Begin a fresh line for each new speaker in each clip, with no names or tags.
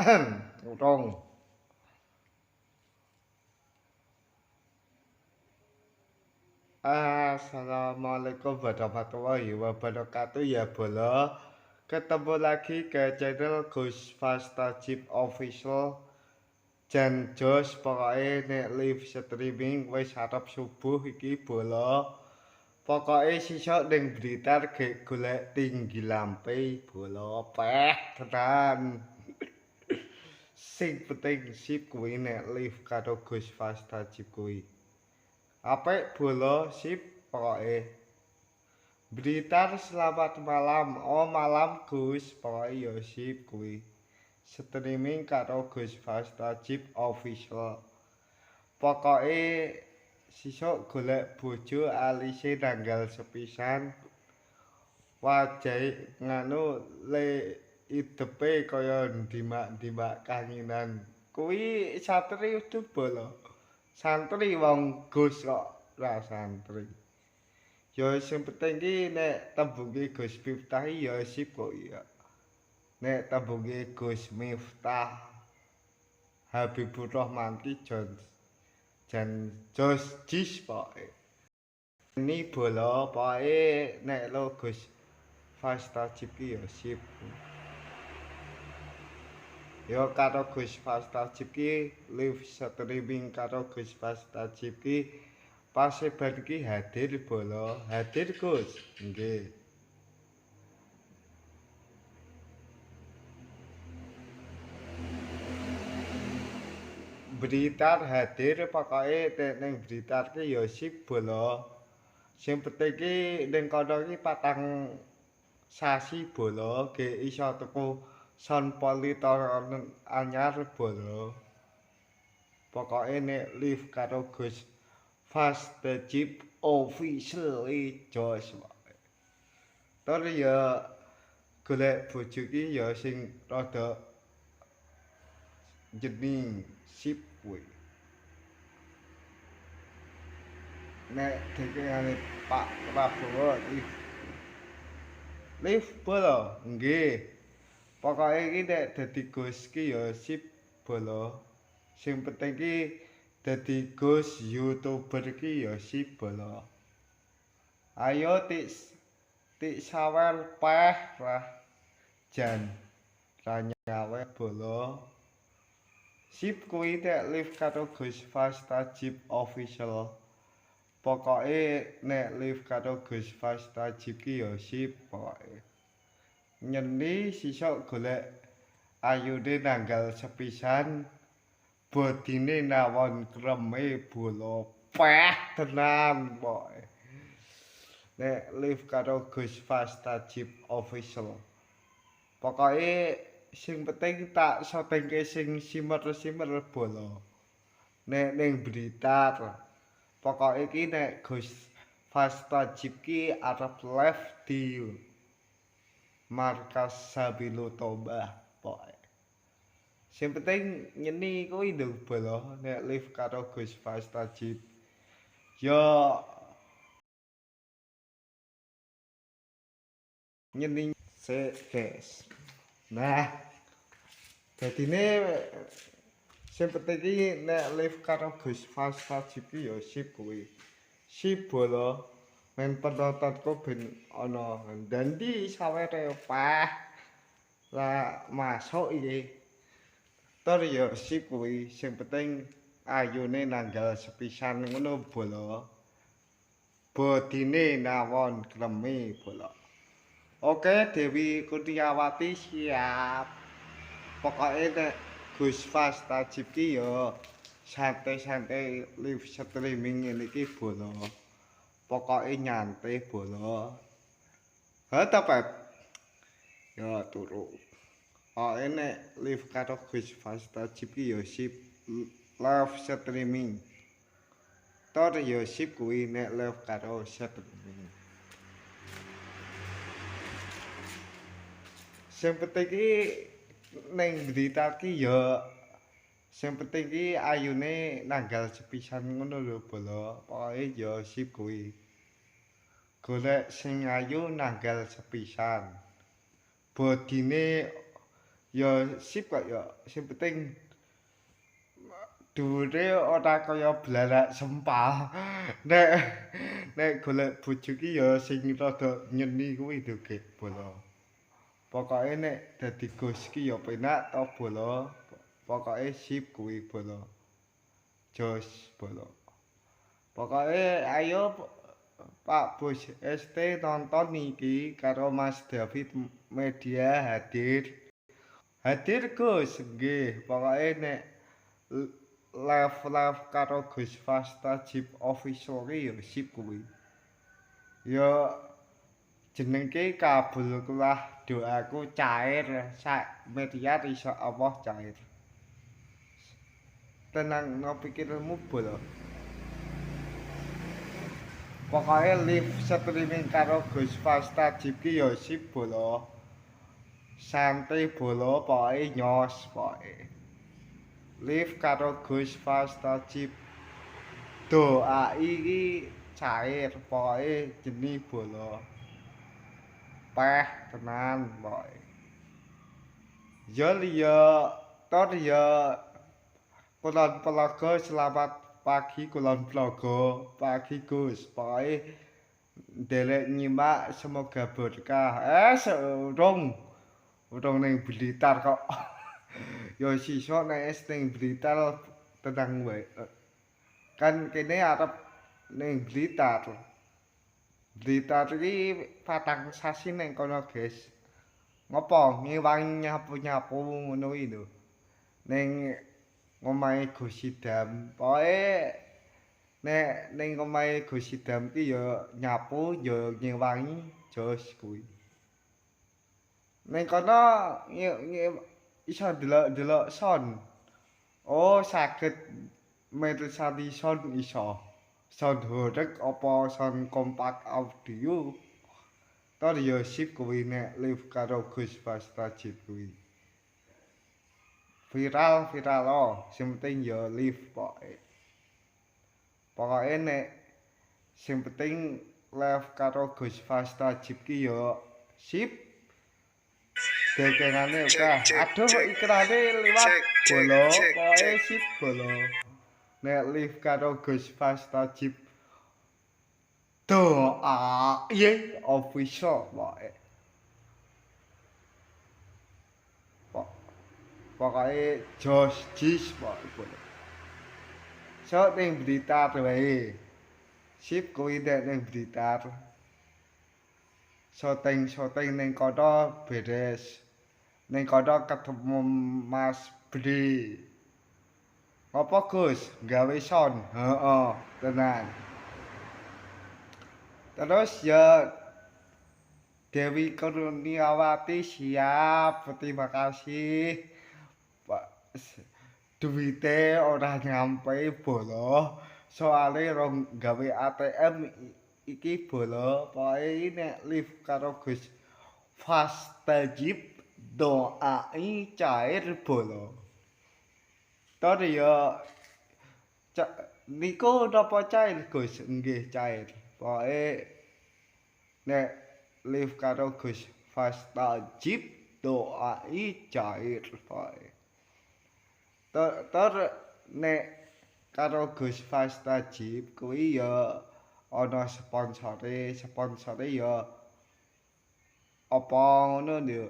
Urung. Assalamualaikum warahmatullahi wabarakatuh ya bolo. Ketemu lagi ke channel Gus Fastajib Official. Jan Jos pokoknya nek live streaming wis arep subuh iki bolo. Pokoknya sisok ning Blitar golek tinggi lampe bolo peh tenan. Sing penting sip kuwi nek live karo Gus Fastajib kuwi. Apik bola sip pokoke. Blitar selamat malam. Oh malam Gus, pokoke ya sip kuwi. Streaming karo Gus Fastajib Official. Pokoke sisuk golek bojo alise tanggal sepisan. Wajahe nganu le idepe kaya ndimak-ndimak kanginan. Kuwi santri udah bola. Santri wong Gus kok ra santri. Ya sing penting ki nek tembunge Gus Miftah ya sip kok ya. Nek tembunge Gus Miftah Habibur Rahman ki jan Jos Jis pokoke. Ini bola pokoke nek lo Gus Fastajib ki ya sip. Yo karo Gus Fastajib ki live streaming karo Gus Fastajib ki Paseban ki hadir bola, hadir Gus. Nggih. Blitar hadir pokoke ning Blitar ki ya sip bola. Sing penting ki ning kono ki patang sasi bola ge iso tuku son politor anyar bola. Pokoke nek live karo Gus Fastajib Official Jos. Tur ya golek bojo ki ya sing rada jening sip kuwi. Nek dekane Pak Prabowo live bola nggih. Pokoke iki nek dadi Gus ki ya sip bola. Sing penting ki dadi Gus YouTuber ki ya sip bola. Ayo tik sawer peh lah jan ranyawe bola. Sip kuwi nek live karo Gus Fastajib Official. Pokoke nek live karo Gus Fastajib ki ya sip pokoke. Nyeni sisok golek ayune nanggal sepisan. Bodine nawon kreme bola peh tenan pokoke. Nek live karo Gus Fastajib Official. Pokoke sing penting tak syutingke sing simer-simer bola. Nek ning Blitar. Pokoke iki nek Gus Fastajib ki arep live di Markas Sabilu Tombah pokoke. Sing penting nyeni kuwi lho bola nek live karo Gus Fastajib. Yo nyeni guys. Nah, dadine sing penting iki nek live karo Gus Fastajib ki ya sip kuwi. Sip bola men penontonku ben ana ndandi sawere pah. Lah masuk iki. Tur ya sip kuwi sing penting ayune nanggal sepisan ngono bola. Bodine nawon kremi bola. Oke Dewi Kurniawati siap. Pokoke nek Gus Fastajib ki ya santai-santai live streaming ngene iki bola. Pokoke nyantai bola. Ha ta Pep? Ya turu. Oh nek live karo Gus Fastajib ki ya sip live streaming. Tur ya sip kuwi nek live karo streaming. Sing penting ki ning berita ki ya sing penting ki ayune nanggal sepisan ngono lho bola. Pokoke ya sip kuwi. Golek sing ayu nanggal sepisan. Bodine ya sip kok ya sing penting dhuwure ora kaya blarak sempal. Nek golek bojo ki ya sing rada nyeni kuwi lho Gek bola. Pokoke nek dadi Gus ki ya penak to bola. Pokoke sip kuwi bola. Jos bola. Pokoke ayo Pak Bos ST nonton iki karo Mas David Media hadir. Hadir Gus, nggih. Pokoke nek live karo Gus Fasta Jeep Official ya sip kuwi. Ya jenengke kabullah doaku cair sak miliar iso Allah cair. Tenang no pikirmu bola. Pokoke live streaming karo Gus Fasta Jeep ki ya sip bola. Santai bola pokoke nyos pokoke. Live karo Gus Fasta Jeep. Doa iki cair pokoke jeni bola. Peh tenan pokoke. Ya liya tor ya kulon pelaga selamat pagi kulon pelaga pagi Gus pokoke ndelek nyimak semoga berkah urung ning Blitar kok ya sisa nek ning Blitar tenang wae kan kene arep ning Blitar iki patang sasi ning kono guys ngopo ngewangi nyapu-nyapu ngono iki lho ning omahe Gus Idam pokoke nek ning omahe Gus Idam ki ya nyapu ya ngewangi jos kuwi ning kono iso delok son oh saged mersani son iso son horeg apa son kompak audio tor ya sip kuwi nek live karo Gus Fasta Jeep kuwi viral oh sing penting ya live pokoke nek sing penting live karo Gus Fasta Jeep ki ya sip dekengane akeh aduh ikrane liwat bola pokoke sip bola nek live karo Gus Fasta Jeep doa ye official pokoke jos jis pokoke so ning Blitar wae sip kuwi ning Blitar syuting ning kono beres ning kono ketemu Mas Bri apa Gus gawe sound heeh tenan terus ya Dewi Kurniawati siap terima kasih Pak duwite ora nyampe bola soale rong gawe ATM iki bola pokoke nek live karo Gus Fasta Jeep doai cair bola tor ya niku napa cair Gus nggih cair pokoke nek live karo Gus Fasta Jeep doai cair pokoke tor nek karo Gus Fasta Jeep kuwi ya ana sponsore ya apa ngono lho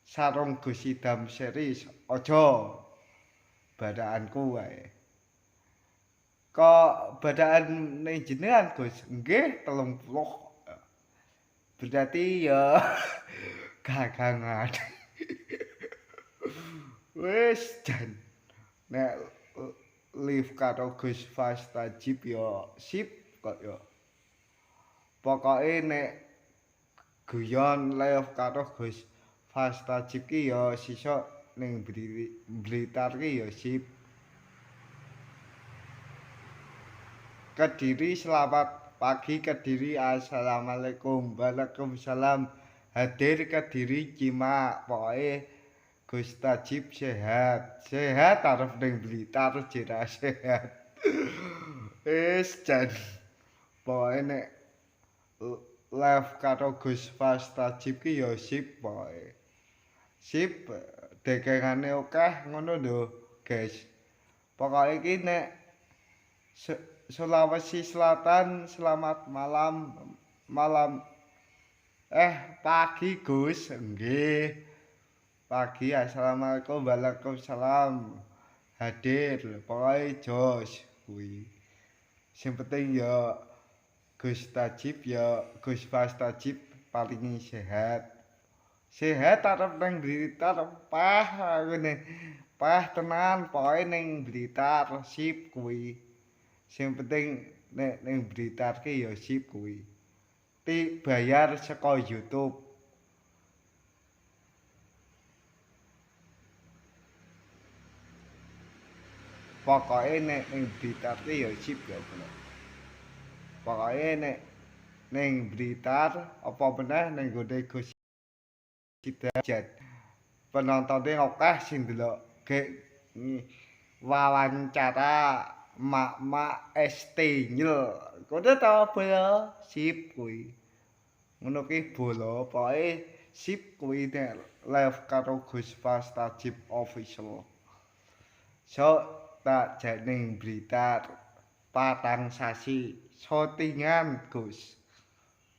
sarung Gus Idam series aja badaanku wae kok badaan ning jenengan Gus nggih 30 berarti ya gagangan wis jan nek live karo Gus Fasta Jeep ya sip kok ya pokoke nek guyon live karo Gus Fasta Jeep ki ya sisa ning Blitar ki ya sip Kediri selamat pagi Kediri assalamualaikum waalaikumsalam hadir Kediri Cimak pokoke Gus Tajib sehat arep ning Blitar jera sehat wis jan pokoke nek live karo Gus Fasta Jeep ki ya sip pokoke Sip, dagangane akeh ngono lho, guys. Pokoke iki nek Sulawesi Selatan, selamat malam. Malam pagi Gus, nggih. Pagi, assalamualaikum, waalaikumsalam. Hadir, pokoke jos kuwi. Sing penting ya Gus Tajib ya Gus Fas Tajib paling sehat. Sehat arep nang Blitar, pah ngene. Pah tenan, pokoke ning Blitar sip kuwi. Sing penting nek ning Blitar ki ya sip kuwi. Bayar saka YouTube. Pokoke nek ning Blitar ki ya sip ya bener. Pokoke nek ning Blitar apa meneh ning gone Gus Hidayat. Penontonnya akeh sing delok wawancara mak-mak ST nyel. Kono ta bola sip kuwi. Ngono ki bola pokoke sip kuwi nek live karo Gus Fas Tajib official. So tak janing Blitar patang sasi syutingan Gus.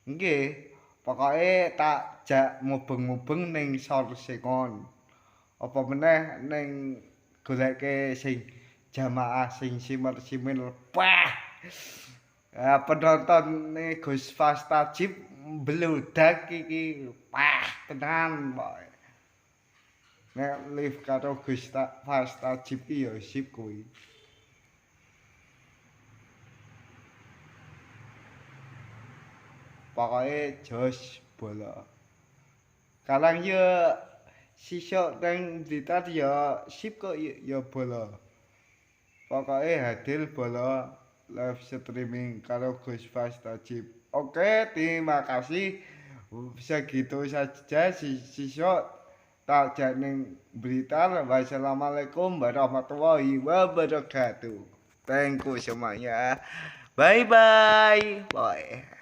Nggih, pokoke tak jak mubeng-mubeng ning Sorsengon. Apa meneh ning goleke sing jamaah sing simil-simil. Wah. Penonton Gus Fas Tajib mbludak iki. Wah, tenan pokoke. Nek live karo Gus Fas Tajib ki ya sip kuwi. Pokoke jos bola. Kalang ya sisok nang Blitar ya sip kok ya bola. Pokoke hadir bola live streaming karo Gus Fas Tajib. Oke, terima kasih. Segitu saja sisok tak janing Blitar. Wassalamualaikum warahmatullahi wabarakatuh. Thank you semuanya. Bye bye. Bye.